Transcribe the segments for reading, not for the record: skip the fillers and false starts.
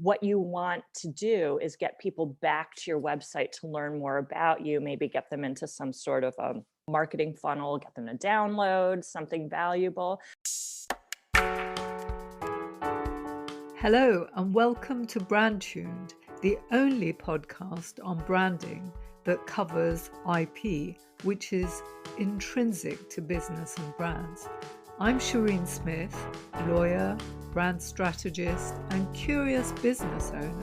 what you want to do is get people back to your website to learn more about you, maybe get them into some sort of a marketing funnel, get them to download something valuable. Hello and welcome to Brandtuned, the only podcast on branding that covers IP, which is intrinsic to business and brands. I'm Shireen Smith, lawyer, brand strategist, and curious business owner,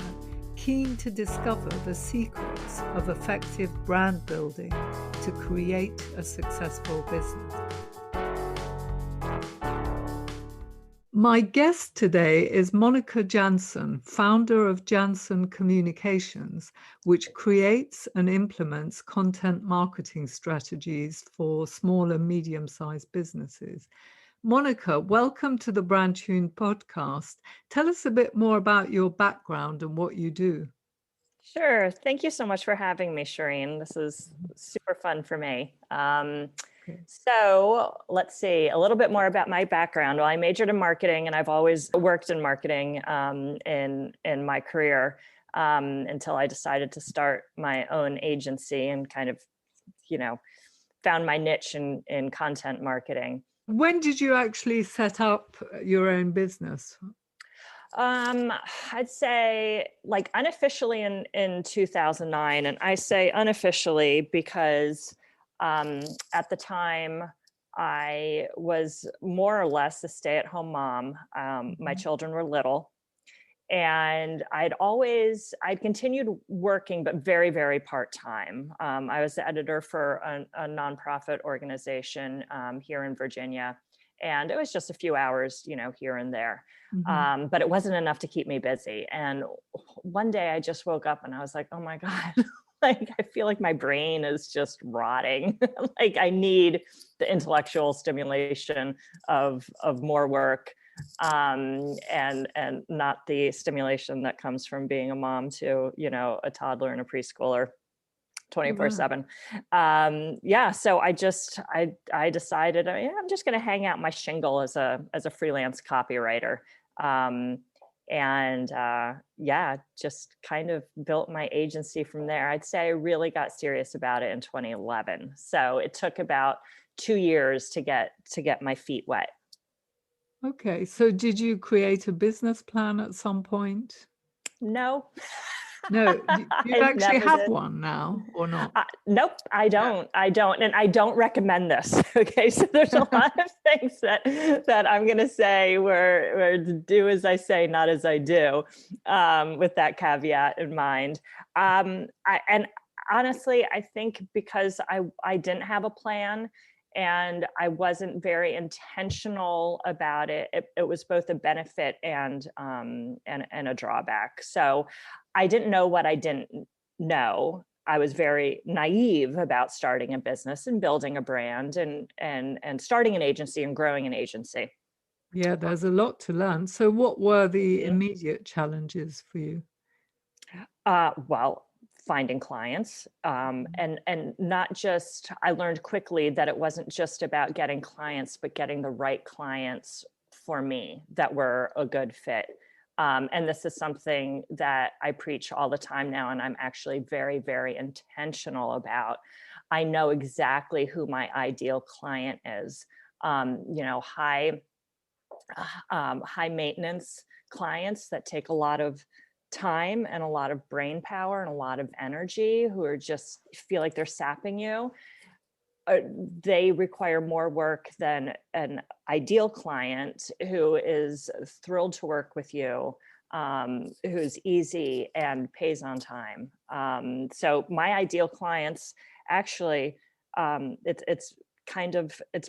keen to discover the secrets of effective brand building to create a successful business. My guest today is Monika Jansen, founder of Jansen Communications, which creates and implements content marketing strategies for small and medium-sized businesses. Monika, welcome to the Brandtuned podcast. Tell us a bit more about your background and what you do. Sure. Thank you so much for having me, Shireen. This is super fun for me. So let's see a little bit more about my background. Well, I majored in marketing and I've always worked in marketing in my career until I decided to start my own agency and kind of, found my niche in content marketing. When did you actually set up your own business? I'd say like unofficially in 2009. And I say unofficially because at the time I was more or less a stay-at-home mom. My children were little and I'd continued working, but very, very part-time. I was the editor for a nonprofit organization here in Virginia. And it was just a few hours, here and there. But it wasn't enough to keep me busy. And one day I just woke up and I was like, oh my God, like, I feel like my brain is just rotting. Like I need the intellectual stimulation of more work and not the stimulation that comes from being a mom to, a toddler and a preschooler. 24/7. So I decided I'm just going to hang out my shingle as a freelance copywriter. Just kind of built my agency from there. I'd say I really got serious about it in 2011. So it took about 2 years to get my feet wet. Okay. So did you create a business plan at some point? No. No, you actually have one now or not? Nope, I don't. And I don't recommend this. Okay. So there's a lot of things that I'm going to say where do as I say, not as I do, with that caveat in mind. And honestly, I think because I didn't have a plan and I wasn't very intentional about it, it was both a benefit and a drawback. So I didn't know what I didn't know. I was very naive about starting a business and building a brand and starting an agency and growing an agency. Yeah, there's a lot to learn. So what were the immediate challenges for you? Well, finding clients and not just, I learned quickly that it wasn't just about getting clients, but getting the right clients for me that were a good fit. And this is something that I preach all the time now, and I'm actually very, very intentional about. I know exactly who my ideal client is. High maintenance clients that take a lot of time and a lot of brain power and a lot of energy, who are just feel like they're sapping you. They require more work than an ideal client who is thrilled to work with you, who's easy and pays on time. So my ideal clients, actually, it's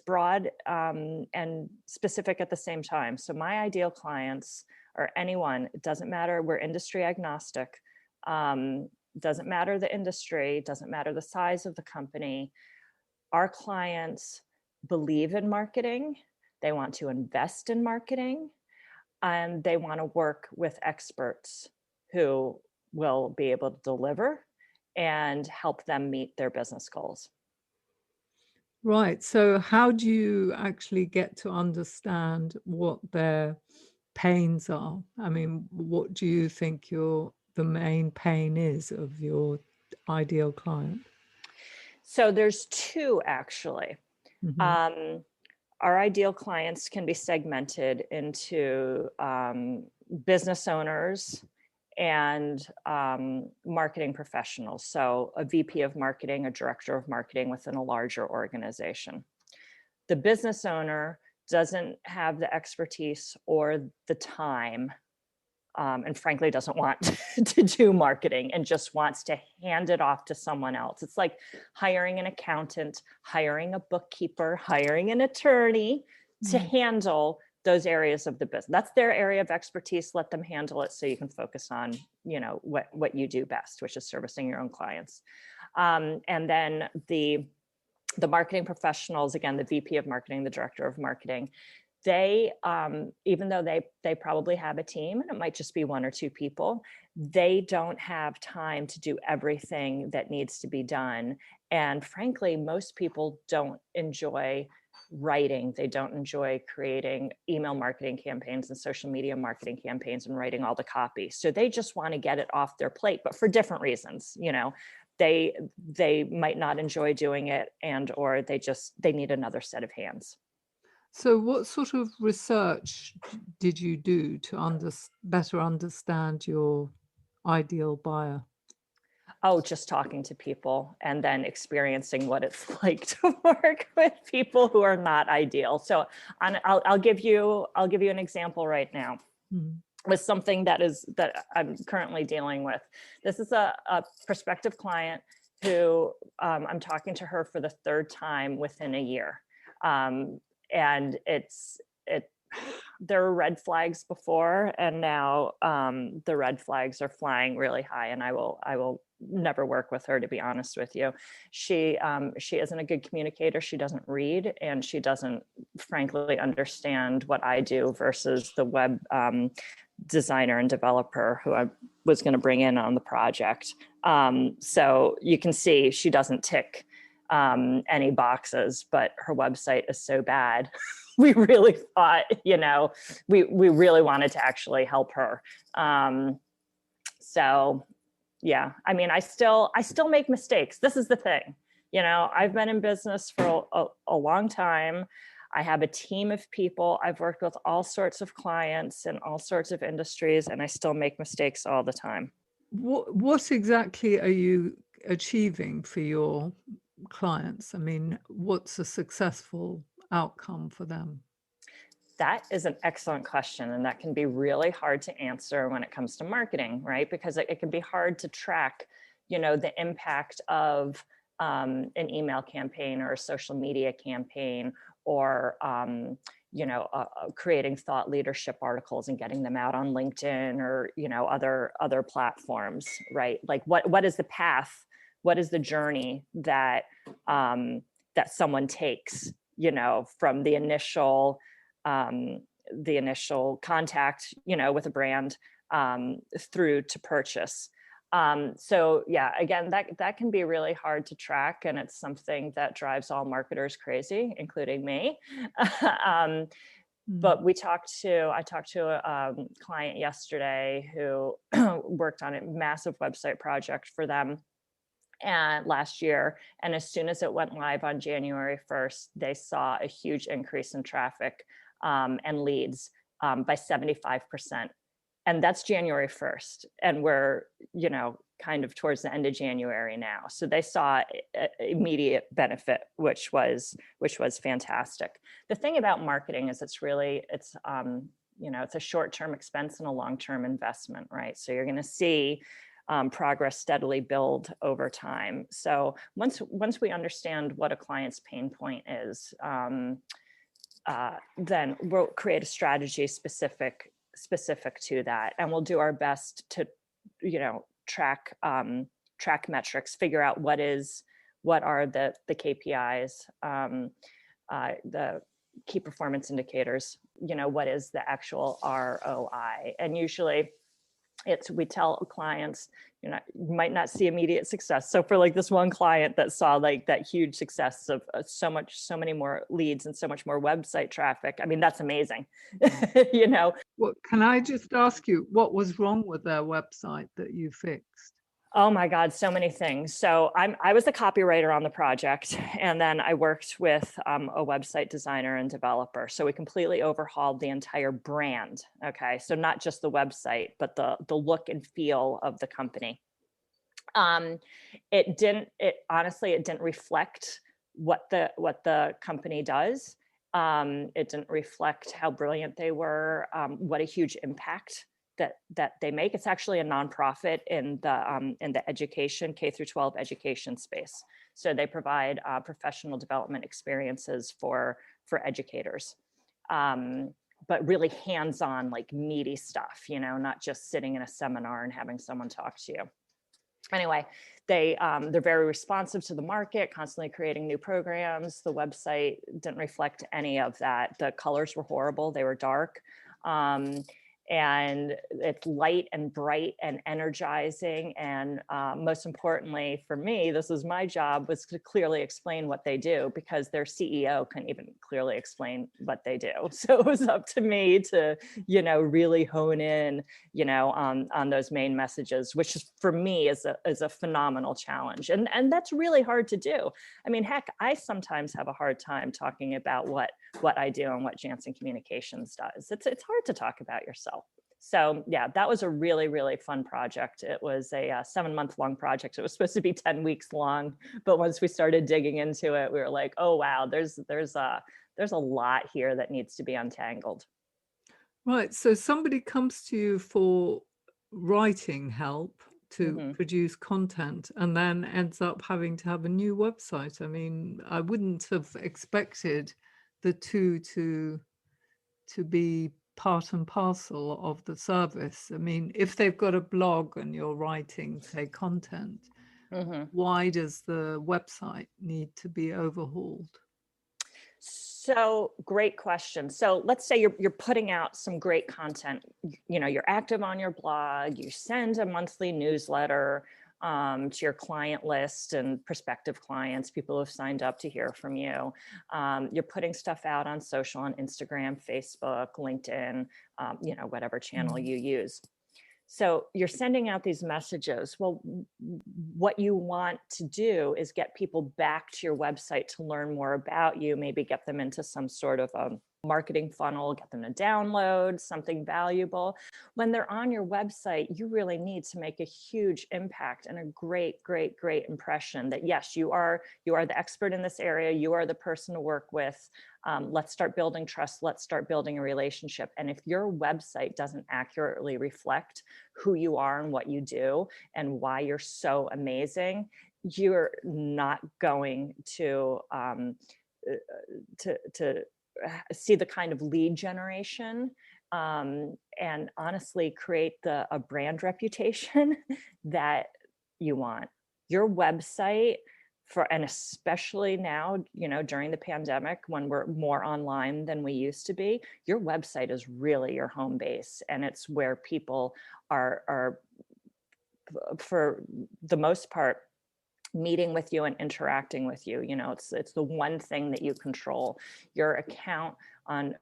broad and specific at the same time. So my ideal clients are anyone. It doesn't matter. We're industry agnostic. Doesn't matter the industry. Doesn't matter the size of the company. Our clients believe in marketing, they want to invest in marketing, and they want to work with experts who will be able to deliver and help them meet their business goals. Right. So how do you actually get to understand what their pains are? I mean, what do you think the main pain is of your ideal client? So there's two actually. Mm-hmm. Our ideal clients can be segmented into business owners and marketing professionals. So a VP of marketing, a director of marketing within a larger organization. The business owner doesn't have the expertise or the time, and frankly doesn't want to do marketing and just wants to hand it off to someone else. It's like hiring an accountant, hiring a bookkeeper, hiring an attorney to handle those areas of the business. That's their area of expertise. Let them handle it so you can focus on, what you do best, which is servicing your own clients. And then the marketing professionals, again, the VP of marketing, the director of marketing, they even though they probably have a team, and it might just be one or two people, they don't have time to do everything that needs to be done. And frankly, most people don't enjoy writing. They don't enjoy creating email marketing campaigns and social media marketing campaigns and writing all the copy. So they just want to get it off their plate, but for different reasons. They might not enjoy doing it, and or they need another set of hands. So what sort of research did you do to better understand your ideal buyer? Oh, just talking to people and then experiencing what it's like to work with people who are not ideal. So I'll give you an example right now with something that I'm currently dealing with. This is a prospective client who I'm talking to her for the third time within a year. And there were red flags before, and now the red flags are flying really high, and I will never work with her, to be honest with you. She isn't a good communicator. She doesn't read, and she doesn't frankly understand what I do versus the web designer and developer who I was going to bring in on the project. So you can see she doesn't tick any boxes, but her website is so bad. We really thought, we really wanted to actually help her. So yeah, I mean, I still make mistakes. This is the thing, I've been in business for a long time. I have a team of people. I've worked with all sorts of clients in all sorts of industries, and I still make mistakes all the time. What exactly are you achieving for your clients? I mean, what's a successful outcome for them? That is an excellent question. And that can be really hard to answer when it comes to marketing, right? Because it can be hard to track, the impact of an email campaign or a social media campaign, or, creating thought leadership articles and getting them out on LinkedIn or, other platforms, right? Like what is the path? What is the journey that someone takes, from the initial contact, with a brand through to purchase. So yeah, again, that can be really hard to track, and it's something that drives all marketers crazy, including me. But I talked to a client yesterday who worked on a massive website project for them and last year. And as soon as it went live on January 1st, they saw a huge increase in traffic and leads by 75%. And that's January 1st. And we're, kind of towards the end of January now. So they saw immediate benefit, which was fantastic. The thing about marketing is it's a short-term expense and a long-term investment, right? So you're going to see progress steadily build over time. So once we understand what a client's pain point is, then we'll create a strategy specific to that, and we'll do our best to, track metrics, figure out what are the KPIs, the key performance indicators, what is the actual ROI, and usually we tell clients, you might not see immediate success. So for like this one client that saw like that huge success of so many more leads and so much more website traffic, I mean, that's amazing. What, can I just ask you, what was wrong with their website that you fixed? Oh my God, so many things. So I was the copywriter on the project, and then I worked with a website designer and developer. So we completely overhauled the entire brand. Okay, so not just the website, but the look and feel of the company. It honestly, it didn't reflect what the company does. It didn't reflect how brilliant they were, what a huge impact that they make. It's actually a nonprofit in the education, K through 12 education space. So they provide professional development experiences for educators, but really hands-on, like meaty stuff, not just sitting in a seminar and having someone talk to you. Anyway, they're very responsive to the market, constantly creating new programs. The website didn't reflect any of that. The colors were horrible. They were dark. And it's light and bright and energizing. And most importantly for me, this is my job, was to clearly explain what they do, because their CEO couldn't even clearly explain what they do. So it was up to me to, really hone in, on those main messages, which is, for me, is a phenomenal challenge. And that's really hard to do. I mean, heck, I sometimes have a hard time talking about what I do and what Jansen Communications does. It's hard to talk about yourself. So yeah, that was a really, really fun project. It was a 7-month-long project. It was supposed to be 10 weeks long, but once we started digging into it, we were like, oh wow, there's a lot here that needs to be untangled. Right. So somebody comes to you for writing help to produce content and then ends up having to have a new website. I mean, I wouldn't have expected the two to be part and parcel of the service. I mean, if they've got a blog and you're writing, say, content, why does the website need to be overhauled? So great question. So let's say you're putting out some great content. You're active on your blog. You send a monthly newsletter to your client list and prospective clients, people who have signed up to hear from you. You're putting stuff out on social, on Instagram, Facebook, LinkedIn, whatever channel you use. So you're sending out these messages. Well, what you want to do is get people back to your website to learn more about you, maybe get them into some sort of a marketing funnel, get them to download something valuable. When they're on your website, you really need to make a huge impact and a great, great, great impression that yes, you are the expert in this area. You are the person to work with. Let's start building trust. Let's start building a relationship. And if your website doesn't accurately reflect who you are and what you do and why you're so amazing, you're not going to see the kind of lead generation and honestly create a brand reputation that you want. Your website, and especially now, during the pandemic, when we're more online than we used to be, your website is really your home base, and it's where people are for the most part meeting with you and interacting with you. It's the one thing that you control. Your account on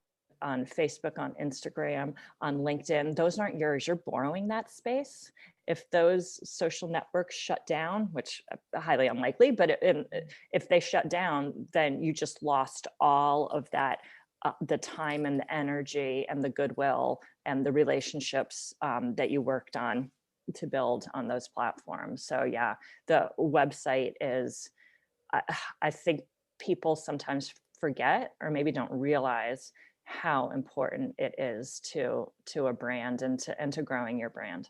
Facebook, on Instagram, on LinkedIn, those aren't yours. You're borrowing that space. If those social networks shut down, which highly unlikely, but if they shut down, then you just lost all of that, the time and the energy and the goodwill and the relationships that you worked on to build on those platforms. So yeah, the website is, I think people sometimes forget or maybe don't realize how important it is to a brand and to growing your brand.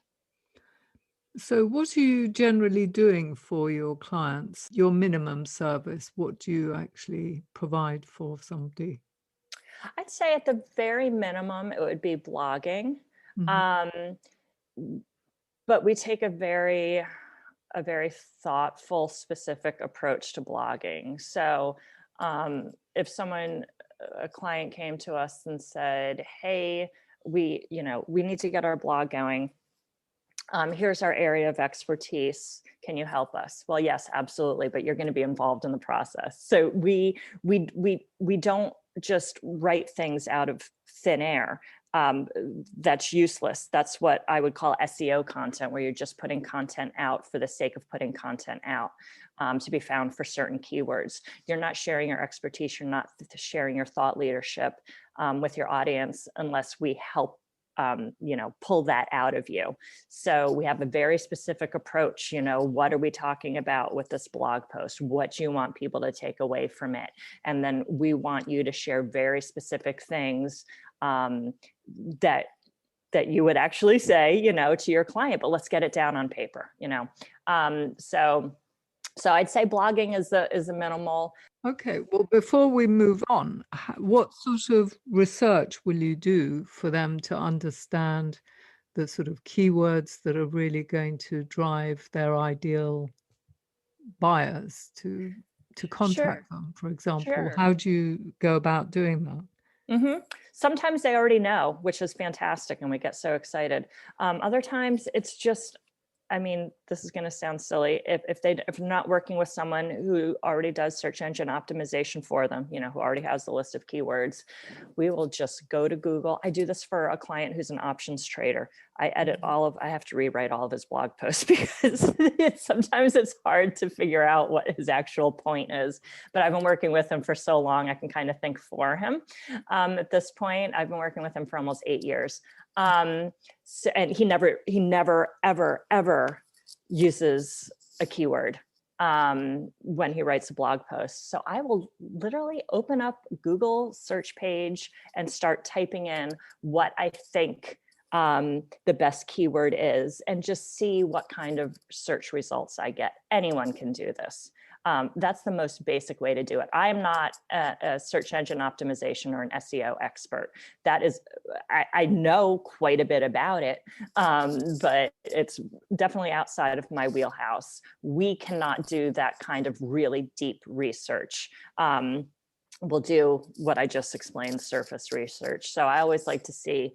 So what are you generally doing for your clients? Your minimum service, what do you actually provide for somebody? I'd say at the very minimum, it would be blogging. But we take a very thoughtful, specific approach to blogging. So if a client came to us and said, hey, we need to get our blog going. Here's our area of expertise. Can you help us? Well, yes, absolutely, but you're going to be involved in the process. So we don't just write things out of thin air. That's useless. That's what I would call SEO content, where you're just putting content out for the sake of putting content out, to be found for certain keywords. You're not sharing your expertise. You're not sharing your thought leadership with your audience unless we help pull that out of you. So we have a very specific approach. What are we talking about with this blog post? What do you want people to take away from it? And then we want you to share very specific things that you would actually say, to your client, but let's get it down on paper, So I'd say blogging is a minimal. Okay, well, before we move on, what sort of research will you do for them to understand the sort of keywords that are really going to drive their ideal buyers to contact them, for example? Sure. How do you go about doing that? Mm-hmm. Sometimes they already know, which is fantastic, and we get so excited. Other times it's just, this is going to sound silly. If they're not working with someone who already does search engine optimization for them, who already has the list of keywords, we will just go to Google. I do this for a client who's an options trader. I have to rewrite all of his blog posts because sometimes it's hard to figure out what his actual point is. But I've been working with him for so long, I can kind of think for him. At this point, I've been working with him for almost 8 years. So, and he never, ever uses a keyword when he writes a blog post. So I will literally open up Google search page and start typing in what I think the best keyword is, and just see what kind of search results I get. Anyone can do this. That's the most basic way to do it. I am not a search engine optimization or an SEO expert. That is, I know quite a bit about it, but it's definitely outside of my wheelhouse. We cannot do that kind of really deep research. We'll do what I just explained, surface research. So I always like to see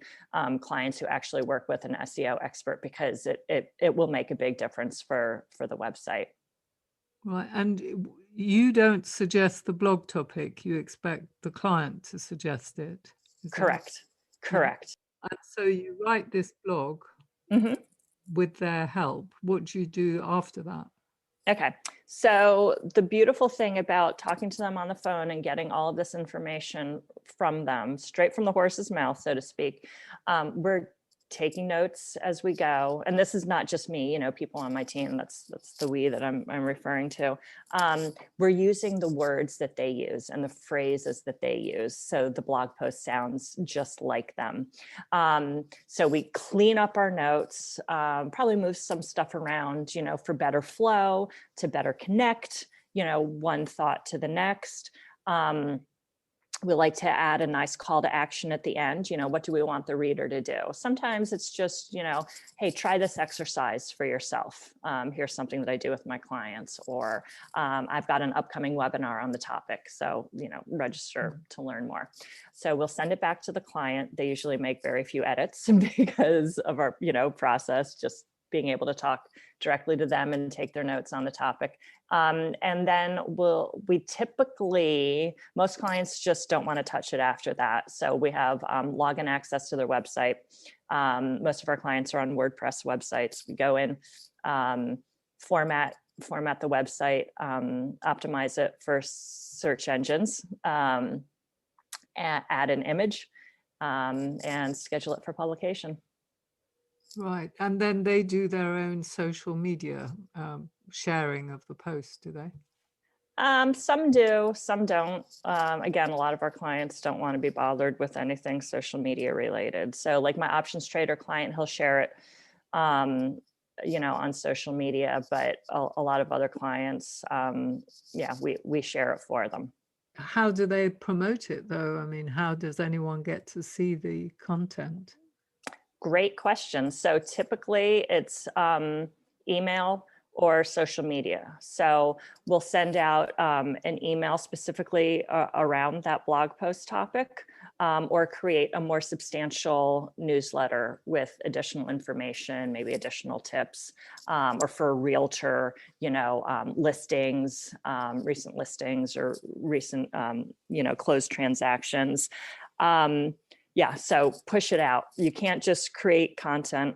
clients who actually work with an SEO expert, because it will make a big difference for the website. Right. And you don't suggest the blog topic, you expect the client to suggest it. Correct. Correct. And so you write this blog with their help. What do you do after that? Okay. So the beautiful thing about talking to them on the phone and getting all of this information from them, straight from the horse's mouth, so to speak, we're taking notes as we go. And this is not just me, people on my team, that's the we that I'm referring to. We're using the words that they use and the phrases that they use, so the blog post sounds just like them. So we clean up our notes, probably move some stuff around, for better flow, to better connect, one thought to the next. We like to add a nice call to action at the end. What do we want the reader to do? Sometimes it's just, hey, try this exercise for yourself. Here's something that I do with my clients, or I've got an upcoming webinar on the topic. So, register to learn more. So we'll send it back to the client. They usually make very few edits because of our, process, just being able to talk directly to them and take their notes on the topic. And then most clients just don't want to touch it after that. So we have login access to their website. Most of our clients are on WordPress websites. We go in, format the website, optimize it for search engines, add an image, and schedule it for publication. Right. And then they do their own social media sharing of the post, do they? Some do, some don't. Again, a lot of our clients don't want to be bothered with anything social media related. So like my options trader client, he'll share it, on social media, but a lot of other clients, we share it for them. How do they promote it though? How does anyone get to see the content? Great question. So typically it's email or social media. So we'll send out an email specifically around that blog post topic. or create a more substantial newsletter with additional information, maybe additional tips, or for a realtor, listings, recent listings or recent, closed transactions. So push it out. You can't just create content,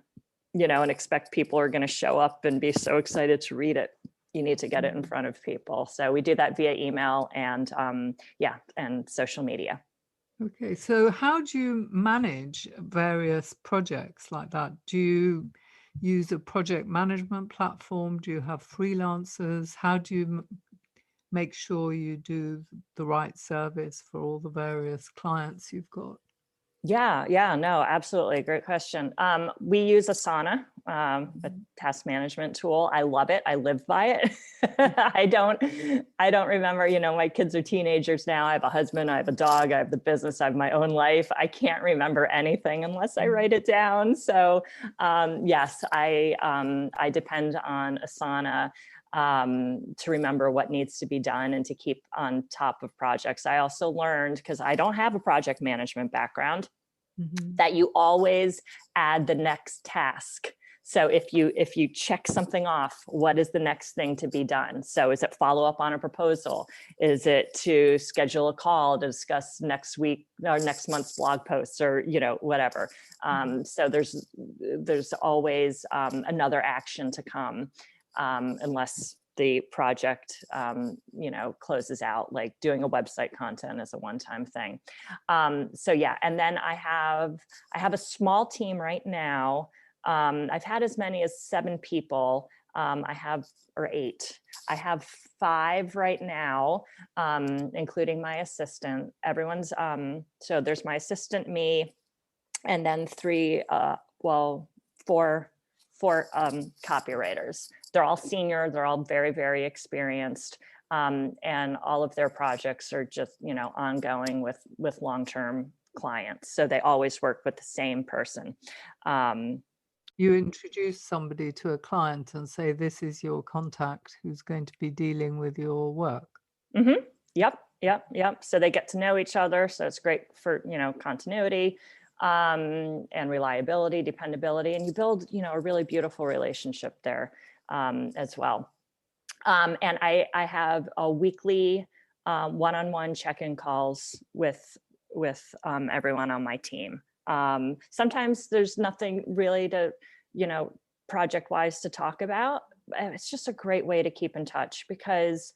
and expect people are going to show up and be so excited to read it. You need to get it in front of people. So we do that via email and and social media. Okay, so how do you manage various projects like that? Do you use a project management platform? Do you have freelancers? How do you make sure you do the right service for all the various clients you've got? Yeah, no, absolutely. Great question. We use Asana, a task management tool. I love it. I live by it. I don't remember, my kids are teenagers now. I have a husband, I have a dog, I have the business, I have my own life. I can't remember anything unless I write it down. So yes, I depend on Asana to remember what needs to be done and to keep on top of projects. I also learned, because I don't have a project management background, that you always add the next task. So if you check something off, what is the next thing to be done? So is it follow up on a proposal? Is it to schedule a call to discuss next week or next month's blog posts, or whatever? So there's always another action to come, unless the project, closes out. Like doing a website content is a one-time thing. And then I have a small team right now. I've had as many as 7 people. Or 8. I have 5 right now, including my assistant. Everyone's, so there's my assistant, me, and then 4 copywriters. They're all senior, they're all very, very experienced. And all of their projects are just, ongoing with long-term clients. So they always work with the same person. You introduce somebody to a client and say, this is your contact who's going to be dealing with your work. Mm-hmm. Yep. So they get to know each other. So it's great for, continuity, and reliability, dependability, and you build, a really beautiful relationship there, as well. And I have a weekly one-on-one check-in calls with everyone on my team. Sometimes there's nothing really to, project-wise to talk about. It's just a great way to keep in touch, because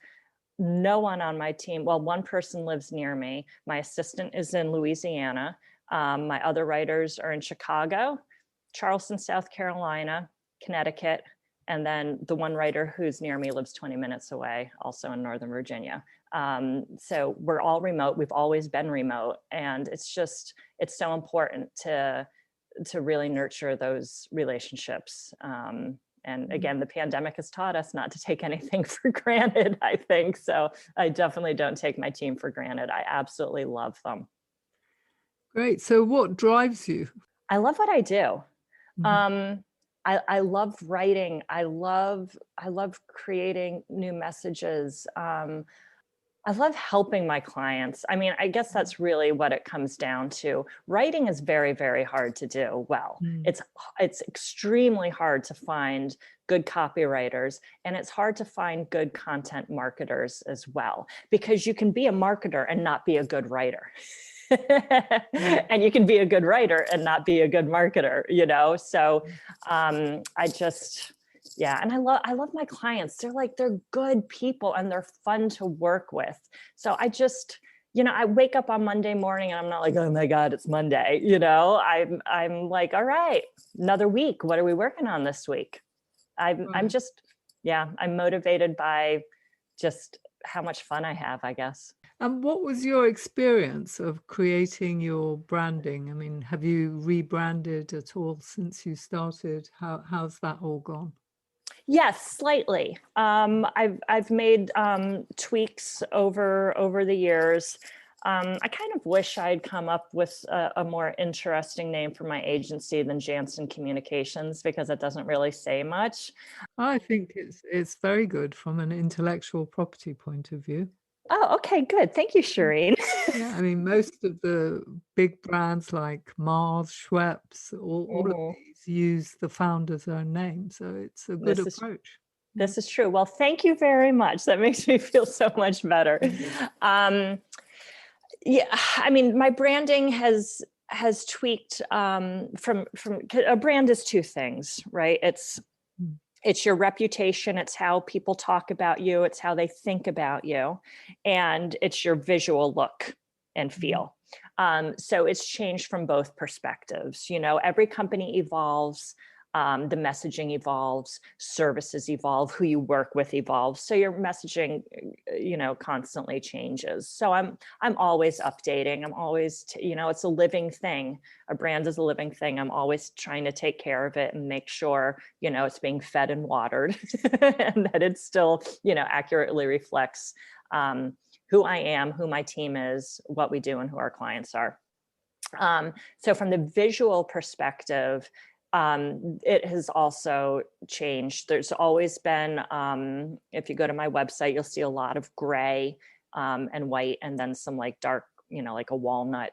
no one on my team, well, one person lives near me. My assistant is in Louisiana. My other writers are in Chicago, Charleston, South Carolina, Connecticut, and then the one writer who's near me lives 20 minutes away, also in Northern Virginia. So we're all remote. We've always been remote. And it's so important to really nurture those relationships. And again, the pandemic has taught us not to take anything for granted, I think. So I definitely don't take my team for granted. I absolutely love them. Great. So what drives you? I love what I do. I love writing. I love creating new messages. I love helping my clients. I mean, I guess that's really what it comes down to. Writing is very, very hard to do well. It's extremely hard to find good copywriters, and it's hard to find good content marketers as well, because you can be a marketer and not be a good writer. And you can be a good writer and not be a good marketer, So and I love my clients. They're good people and they're fun to work with. So I wake up on Monday morning and I'm not like, oh my God, it's Monday. I'm like, all right, another week. What are we working on this week? I'm motivated by just how much fun I have, I guess. And what was your experience of creating your branding? I mean, have you rebranded at all since you started? How's that all gone? Yes, slightly. I've made tweaks over the years. I kind of wish I'd come up with a more interesting name for my agency than Jansen Communications, because it doesn't really say much. I think it's very good from an intellectual property point of view. Oh, okay, good. Thank you, Shireen. Yeah, I mean, most of the big brands like Mars, Schweppes, all of Mhm. these use the founder's own name. So it's a good This is approach. Yeah. this is true. Well, thank you very much. That makes me feel so much better. Um, yeah, I mean, my branding has tweaked from a brand is two things, right? Mm. It's your reputation, it's how people talk about you, it's how they think about you, and it's your visual look and Mhm. feel. So it's changed from both perspectives. Every company evolves, the messaging evolves, services evolve, who you work with evolves. So your messaging, constantly changes. So I'm always updating. I'm always, it's a living thing. A brand is a living thing. I'm always trying to take care of it and make sure, it's being fed and watered and that it still, accurately reflects who I am, who my team is, what we do, and who our clients are. So from the visual perspective, it has also changed. There's always been, if you go to my website, you'll see a lot of gray and white, and then some like dark, like a walnut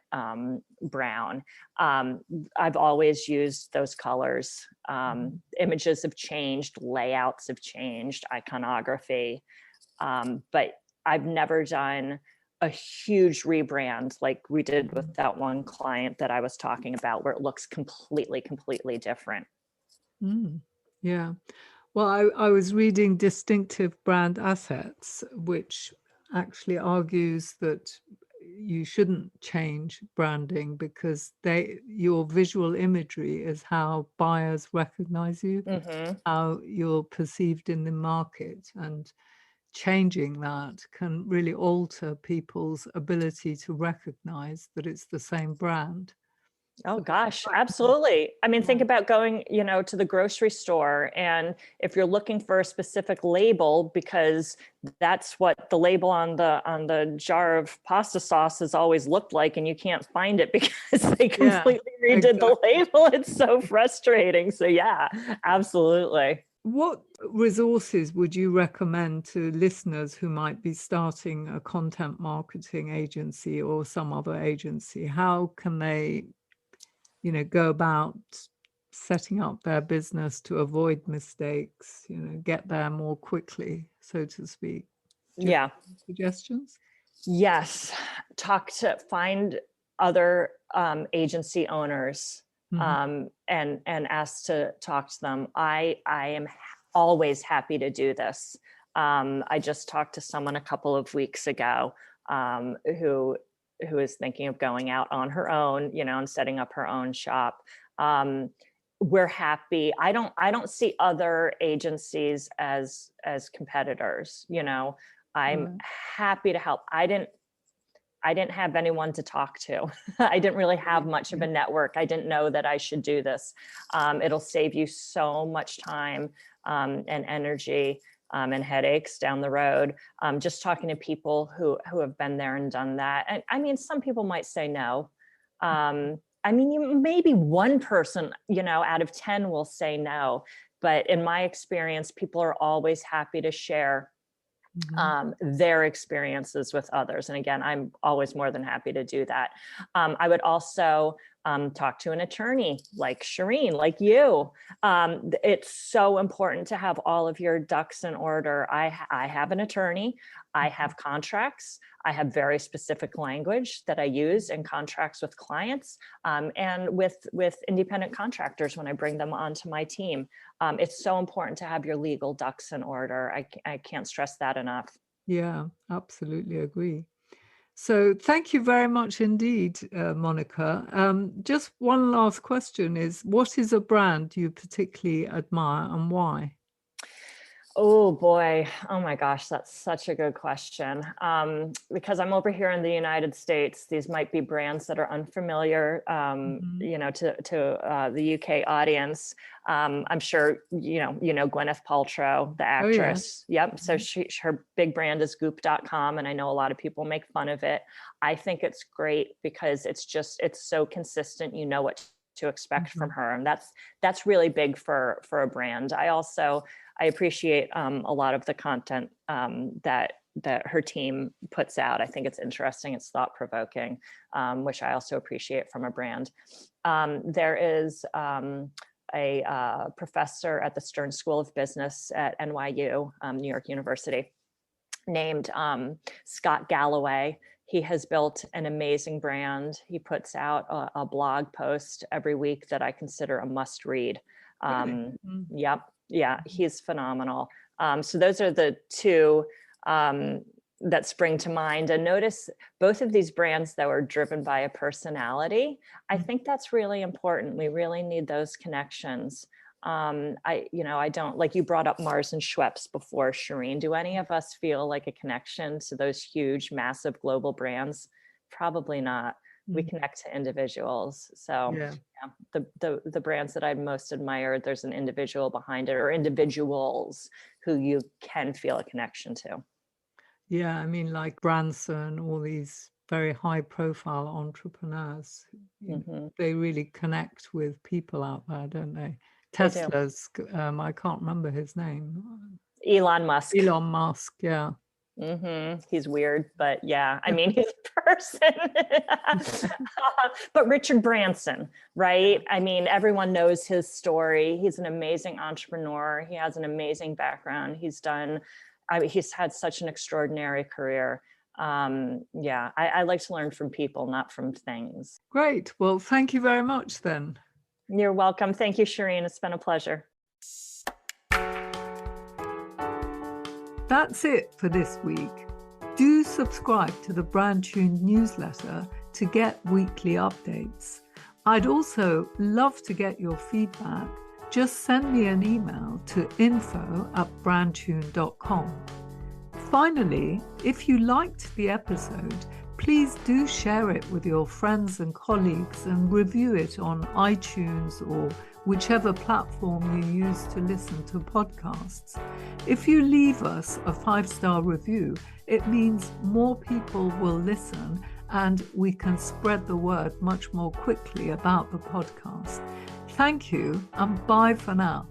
brown. I've always used those colors. Images have changed, layouts have changed, iconography, but I've never done a huge rebrand like we did with that one client that I was talking about, where it looks completely different. Mm. Yeah. Well, I was reading Distinctive Brand Assets, which actually argues that you shouldn't change branding because your visual imagery is how buyers recognize you, Mm-hmm. how you're perceived in the market, and changing that can really alter people's ability to recognize that it's the same brand. Oh So, gosh, absolutely. I mean, think yeah. about going, to the grocery store, and if you're looking for a specific label because that's what the label on the jar of pasta sauce has always looked like, and you can't find it because they Yeah, completely redid the exactly. label. It's so frustrating. So yeah, absolutely. What resources would you recommend to listeners who might be starting a content marketing agency or some other agency? How can they, go about setting up their business to avoid mistakes, get there more quickly, so to speak? Do you have Yeah. any suggestions? Yes, find other agency owners, Mhm. and ask to talk to them. I am always happy to do this. I just talked to someone a couple of weeks ago, who is thinking of going out on her own, and setting up her own shop. Um, we're happy. I don't see other agencies as competitors. I'm Right. happy to help. I didn't have anyone to talk to. I didn't really have much of Yeah. a network. I didn't know that I should do this. It'll save you so much time and energy and headaches down the road. Just talking to people who have been there and done that. And I mean, some people might say no. I mean, maybe one person, out of 10 will say no. But in my experience, people are always happy to share Mhm. their experiences with others. And again, I'm always more than happy to do that. I would also talk to an attorney like Shireen, like you. It's so important to have all of your ducks in order. I have an attorney. I have contracts. I have very specific language that I use in contracts with clients, and with independent contractors when I bring them onto my team. It's so important to have your legal ducks in order. I can't stress that enough. Yeah, absolutely agree. So thank you very much indeed, Monica. Just one last question is, what is a brand you particularly admire and why? Oh boy. Oh my gosh, that's such a good question. Because I'm over here in the United States, these might be brands that are unfamiliar, Mhm. to the UK audience. I'm sure Gwyneth Paltrow, the Oh, yeah. actress. Yep. So Mhm. her big brand is Goop.com, and I know a lot of people make fun of it. I think it's great because it's so consistent. You know what to expect from Mhm. her, and that's really big for a brand. I appreciate a lot of the content that her team puts out. I think it's interesting. It's thought-provoking, which I also appreciate from a brand. There is a professor at the Stern School of Business at NYU, New York University, named Scott Galloway. He has built an amazing brand. He puts out a blog post every week that I consider a must read. Really? Yep. Yeah, he's phenomenal. So those are the two that spring to mind. And notice both of these brands that were driven by a personality. I think that's really important. We really need those connections. I don't, like you brought up Mars and Schweppes before, Shireen. Do any of us feel like a connection to those huge, massive global brands? Probably not. We connect to individuals. So the brands that I most admired, there's an individual behind it, or individuals who you can feel a connection to. Yeah, I mean, like Branson, all these very high profile entrepreneurs, they really connect with people out there, don't they? Tesla's, I can't remember his name. Elon Musk. Elon Musk, yeah. He's weird, but yeah, I mean, he's a person. But Richard Branson, right? I mean, everyone knows his story. He's an amazing entrepreneur. He has an amazing background. He's had such an extraordinary career. I like to learn from people, not from things. Great. Well, thank you very much then. You're welcome. Thank you, Shireen. It's been a pleasure. That's it for this week. Do subscribe to the Brandtuned newsletter to get weekly updates. I'd also love to get your feedback. Just send me an email to info@brandtuned.com. Finally, if you liked the episode, please do share it with your friends and colleagues and review it on iTunes or whichever platform you use to listen to podcasts. If you leave us a 5-star review, it means more people will listen and we can spread the word much more quickly about the podcast. Thank you and bye for now.